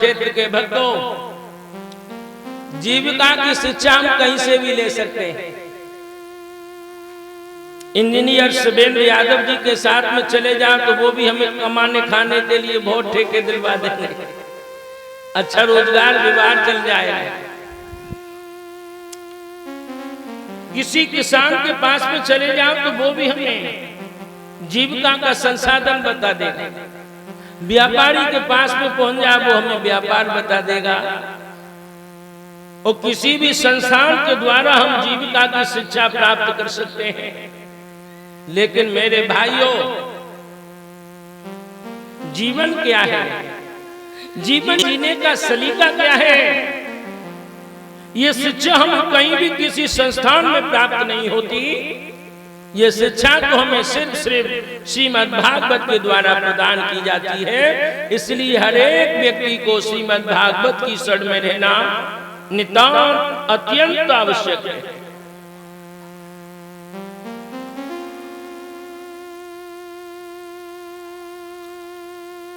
क्षेत्र के भक्तों, जीविका की शिक्षा हम कहीं से भी ले सकते हैं। इंजीनियर शिवेंद्र यादव जी के साथ में चले जाओ तो वो भी हमें कमाने खाने के लिए बहुत ठेके दिलवा देंगे, अच्छा रोजगार विवाह चल जाएगा। किसी किसान के पास में चले जाओ तो वो भी हमें जीविका का संसाधन बता देगा। व्यापारी के पास में पहुंच जाए वो हमें व्यापार बता देगा। और किसी भी संस्थान के द्वारा हम जीविका की शिक्षा प्राप्त कर सकते हैं। लेकिन मेरे भाइयों, जीवन क्या है, जीवन जीने का सलीका क्या है, ये शिक्षा हम कहीं भी किसी संस्थान में प्राप्त नहीं होती। ये शिक्षा तो हमें सिर्फ श्रीमद् भागवत के द्वारा प्रदान की जाती है। इसलिए हर एक व्यक्ति को श्रीमद् भागवत की शरण में रहना नितांत अत्यंत आवश्यक है।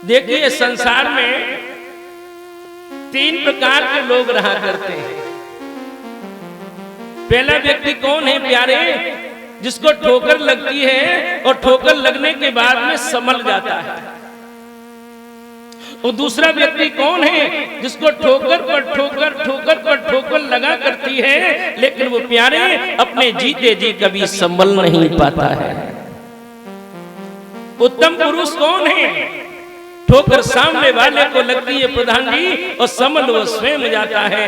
देखिए, संसार में 3 प्रकार के लोग रहा करते हैं। पहला व्यक्ति कौन है प्यारे? जिसको ठोकर लगती है और ठोकर लगने के बाद में संभल जाता है। और दूसरा व्यक्ति कौन है? जिसको ठोकर पर ठोकर, ठोकर पर ठोकर लगा करती है, लेकिन वो प्यारे अपने जीते जी कभी संभल नहीं पाता है। उत्तम पुरुष कौन है? ठोकर सामने वाले को लगती है प्रधान जी, और संभल वो स्वयं जाता है।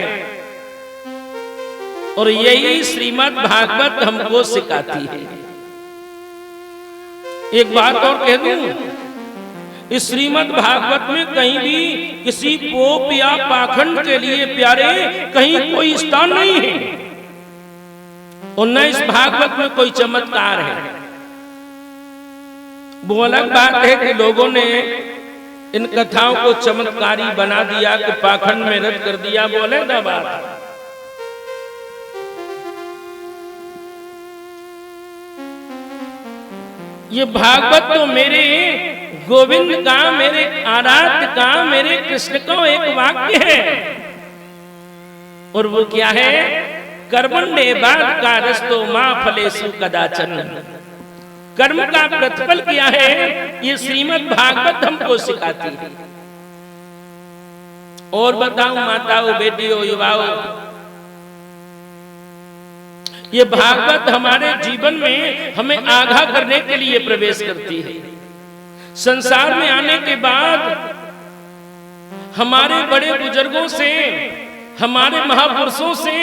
और यही श्रीमद् भागवत हमको सिखाती है। एक बात और कह दूं, इस श्रीमद् भागवत में कहीं भी किसी पोप या पाखंड के लिए प्यारे कहीं कोई स्थान नहीं है, और न इस भागवत में कोई चमत्कार है। वो अलग बात है कि लोगों ने इन कथाओं को चमत्कारी बना दिया कि पाखंड में रद्द कर दिया, वो अलग बात। ये भागवत तो मेरे गोविंद का, मेरे आराध्य का, मेरे कृष्ण का एक वाक्य है। और वो क्या है? कर्मण्ये बाद का रस्तो मां फलेषु कदाचन। कर्म का प्रतिफल क्या है, ये श्रीमद् भागवत हमको सिखाती है। और बताऊं माताओं, बेटियों, युवाओं, ये भागवत हमारे जीवन में हमें आगाह करने के लिए प्रवेश करती है। संसार में आने के बाद हमारे बड़े बुजुर्गों से, हमारे महापुरुषों से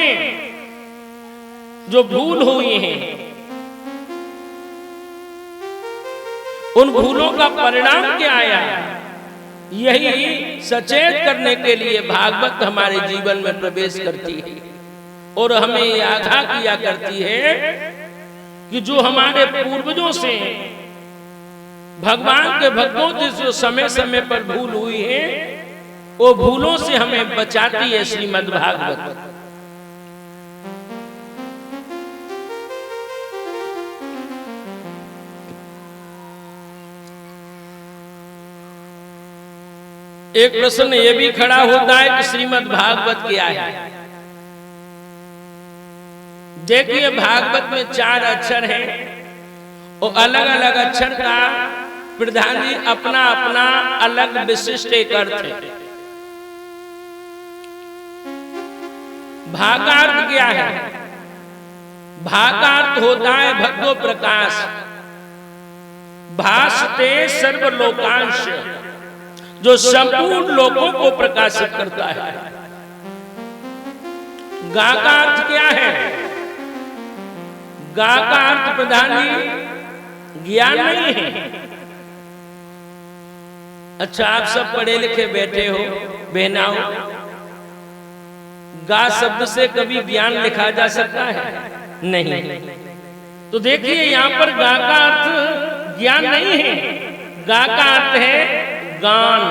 जो भूल हुई है, उन भूलों का परिणाम क्या आया, यही सचेत करने के लिए भागवत हमारे जीवन में प्रवेश करती है। और हमें आगाह किया करती है कि जो हमारे पूर्वजों से, भगवान के भक्तों से जो समय समय पर भूल हुई है, वो भूलों से हमें बचाती है श्रीमद् भागवत। एक प्रश्न ये भी खड़ा होता है कि श्रीमद् भागवत क्या है? देखिए, भागवत में 4 अक्षर हैं, और अलग अलग अक्षर का प्रधान जी अपना अपना अलग विशिष्ट एक अर्थ है। भागार्थ क्या है? भागार्थ होता है भगवो प्रकाश, भासते सर्वलोकांश, जो संपूर्ण लोकों को प्रकाशित करता है। गा का अर्थ क्या है? गा का अर्थ प्रधान जी ज्ञान नहीं है। अच्छा, आप सब पढ़े लिखे बैठे हो बहनाओं, गा शब्द से कभी ज्ञान लिखा जा सकता है? नहीं। तो देखिए, यहाँ पर गा का अर्थ ज्ञान नहीं है। गा का अर्थ है गान।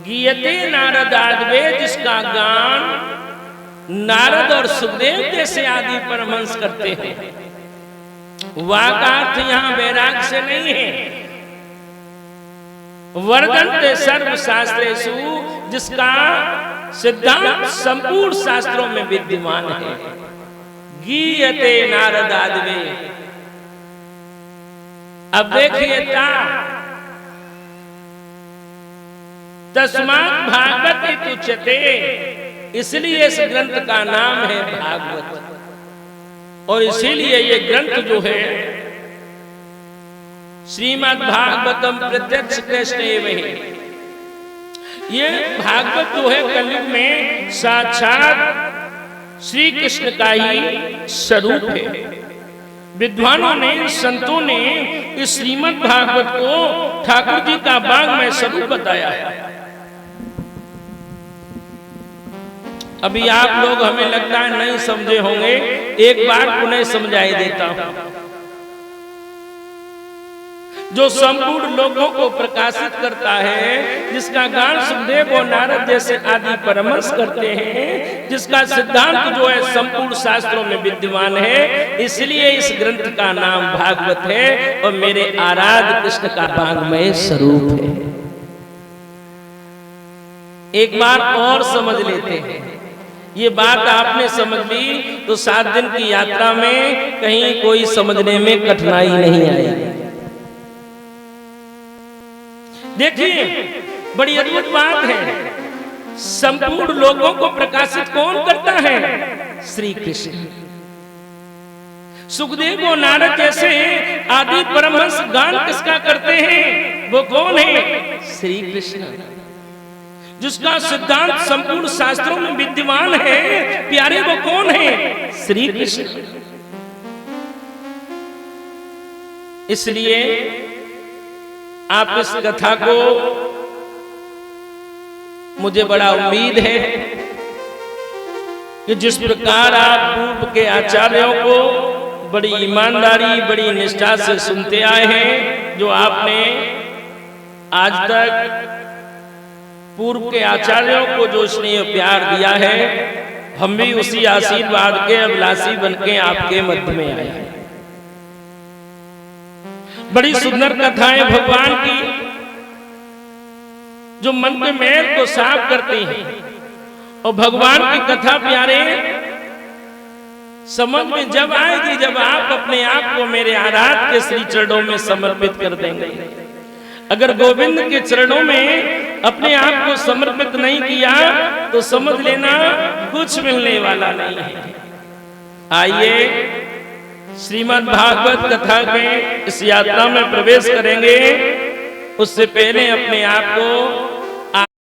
गीयते नारद आदवे, जिसका गान नारद और सुखदेव जैसे आदि परमहंस करते हैं। वा का अर्थ यहाँ वैराग से नहीं है। वर्धन्ते सर्व शास्त्रेषु जिसका सिद्धांत संपूर्ण शास्त्रों में विद्यमान है। गीयते नारदादवे। अब देखिए तस्मात् भागवत इत्युच्यते, इसलिए इस ग्रंथ का नाम है भागवत। और इसीलिए ये ग्रंथ जो है श्रीमद् भागवतम प्रत्यक्ष कृष्ण एवं है। ये भागवत जो है कलयुग में साक्षात श्री कृष्ण का ही स्वरूप है। विद्वानों ने, संतों ने इस श्रीमद् भागवत को ठाकुर जी का वाङ्मय स्वरूप बताया है। अभी आप लोग, हमें लगता है नहीं समझे होंगे, एक बार पुनः समझाई देता हूं। जो संपूर्ण लोगों को प्रकाशित करता है, जिसका गान सुखदेव और नारद जैसे आदि परमहंस करते हैं, जिसका सिद्धांत जो है संपूर्ण शास्त्रों में विद्यमान है, इसलिए इस ग्रंथ का नाम भागवत है और मेरे आराध्य कृष्ण का वाङ्मय स्वरूप है। एक बार और समझ लेते हैं। ये बात आपने समझ ली तो 7 दिन की यात्रा में कहीं कोई समझने में कठिनाई नहीं आएगी। देखिए, बड़ी अद्भुत बात है। संपूर्ण लोगों को प्रकाशित कौन करता है? श्री कृष्ण। सुखदेव और नारद जैसे आदि परमहंस गान किसका करते हैं? वो कौन है? श्री कृष्ण। जिसका सिद्धांत संपूर्ण शास्त्रों में विद्यमान है, प्यारे वो कौन है? श्री कृष्ण। इसलिए आप इस कथा को, मुझे बड़ा उम्मीद है कि जिस प्रकार आप पूर्व के आचार्यों को बड़ी ईमानदारी, बड़ी निष्ठा से सुनते आए हैं, जो आपने आज तक पूर्व के आचार्यों को जो स्नेह प्यार दिया है, हम भी उसी आशीर्वाद के अभिलाषी बनके आपके मध्य में आए हैं। बड़ी सुंदर कथाएं भगवान की, जो मन के मैल को साफ करती हैं। और भगवान की कथा प्यारे समझ में जब आएगी, जब आप अपने आप को मेरे आराध्य के श्री चरणों में समर्पित कर देंगे। अगर गोविंद के चरणों में अपने आप को समर्पित नहीं किया तो समझ लेना कुछ मिलने वाला नहीं है। आइए श्रीमद् भागवत कथा के इस यात्रा में प्रवेश करेंगे। उससे पहले अपने आप को